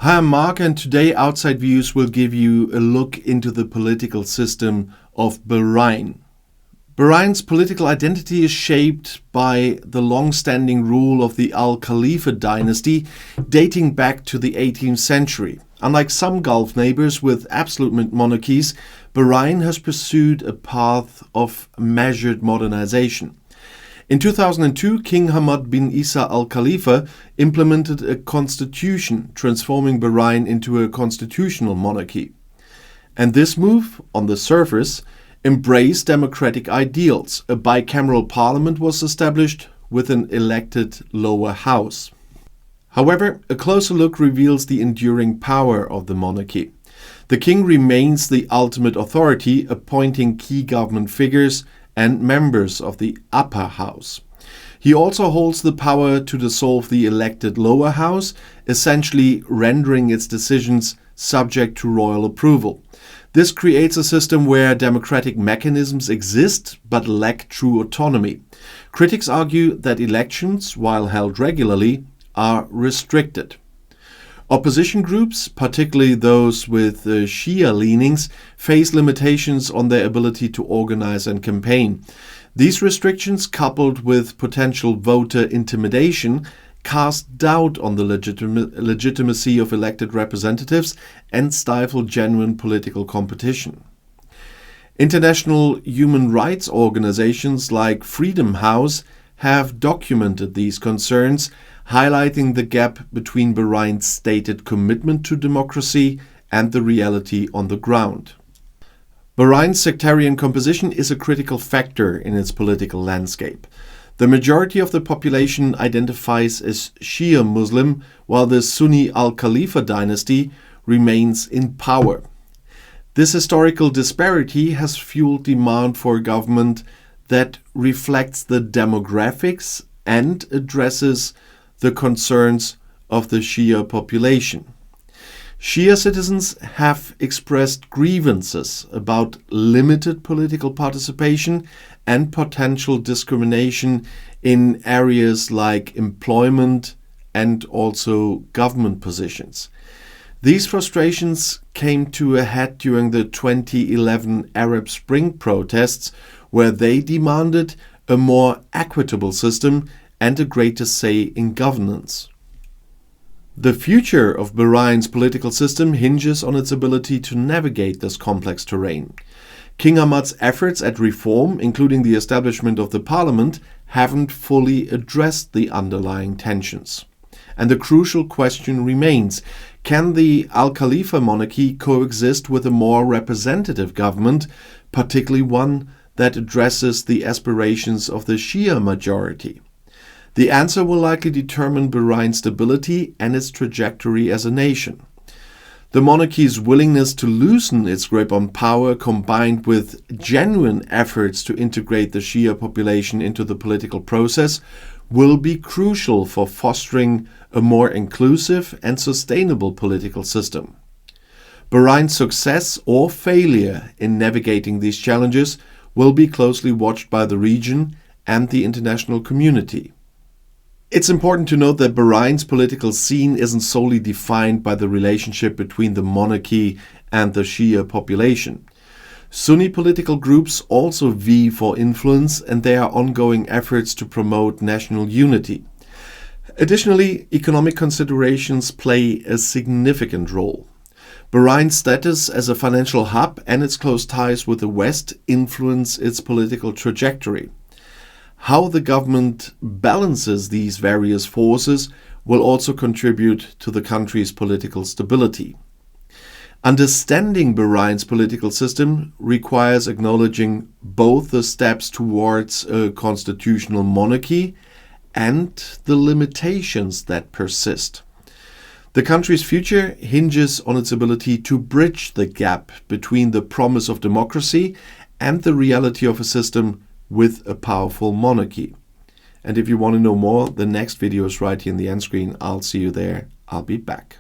Hi, I'm Marc, and today Outside Views will give you a look into the political system of Bahrain. Bahrain's political identity is shaped by the long-standing rule of the Al Khalifa dynasty dating back to the 18th century. Unlike some Gulf neighbors with absolute monarchies, Bahrain has pursued a path of measured modernization. In 2002, King Hamad bin Isa Al Khalifa implemented a constitution, transforming Bahrain into a constitutional monarchy. And this move, on the surface, embraced democratic ideals. A bicameral parliament was established with an elected lower house. However, a closer look reveals the enduring power of the monarchy. The king remains the ultimate authority, appointing key government figures and members of the upper house. He also holds the power to dissolve the elected lower house, essentially rendering its decisions subject to royal approval. This creates a system where democratic mechanisms exist but lack true autonomy. Critics argue that elections, while held regularly, are restricted. Opposition groups, particularly those with Shia leanings, face limitations on their ability to organize and campaign. These restrictions, coupled with potential voter intimidation, cast doubt on the legitimacy of elected representatives and stifle genuine political competition. International human rights organizations like Freedom House have documented these concerns, highlighting the gap between Bahrain's stated commitment to democracy and the reality on the ground. Bahrain's sectarian composition is a critical factor in its political landscape. The majority of the population identifies as Shia Muslim, while the Sunni Al Khalifa dynasty remains in power. This historical disparity has fueled demand for a government that reflects the demographics and addresses the concerns of the Shia population. Shia citizens have expressed grievances about limited political participation and potential discrimination in areas like employment and also government positions. These frustrations came to a head during the 2011 Arab Spring protests, where they demanded a more equitable system and a greater say in governance. The future of Bahrain's political system hinges on its ability to navigate this complex terrain. King Hamad's efforts at reform, including the establishment of the parliament, haven't fully addressed the underlying tensions. And the crucial question remains: can the Al Khalifa monarchy coexist with a more representative government, particularly one that addresses the aspirations of the Shia majority? The answer will likely determine Bahrain's stability and its trajectory as a nation. The monarchy's willingness to loosen its grip on power, combined with genuine efforts to integrate the Shia population into the political process, will be crucial for fostering a more inclusive and sustainable political system. Bahrain's success or failure in navigating these challenges will be closely watched by the region and the international community. It's important to note that Bahrain's political scene isn't solely defined by the relationship between the monarchy and the Shia population. Sunni political groups also vie for influence, and there are ongoing efforts to promote national unity. Additionally, economic considerations play a significant role. Bahrain's status as a financial hub and its close ties with the West influence its political trajectory. How the government balances these various forces will also contribute to the country's political stability. Understanding Bahrain's political system requires acknowledging both the steps towards a constitutional monarchy and the limitations that persist. The country's future hinges on its ability to bridge the gap between the promise of democracy and the reality of a system with a powerful monarchy. And if you want to know more, the next video is right here in the end screen. I'll see you there. I'll be back.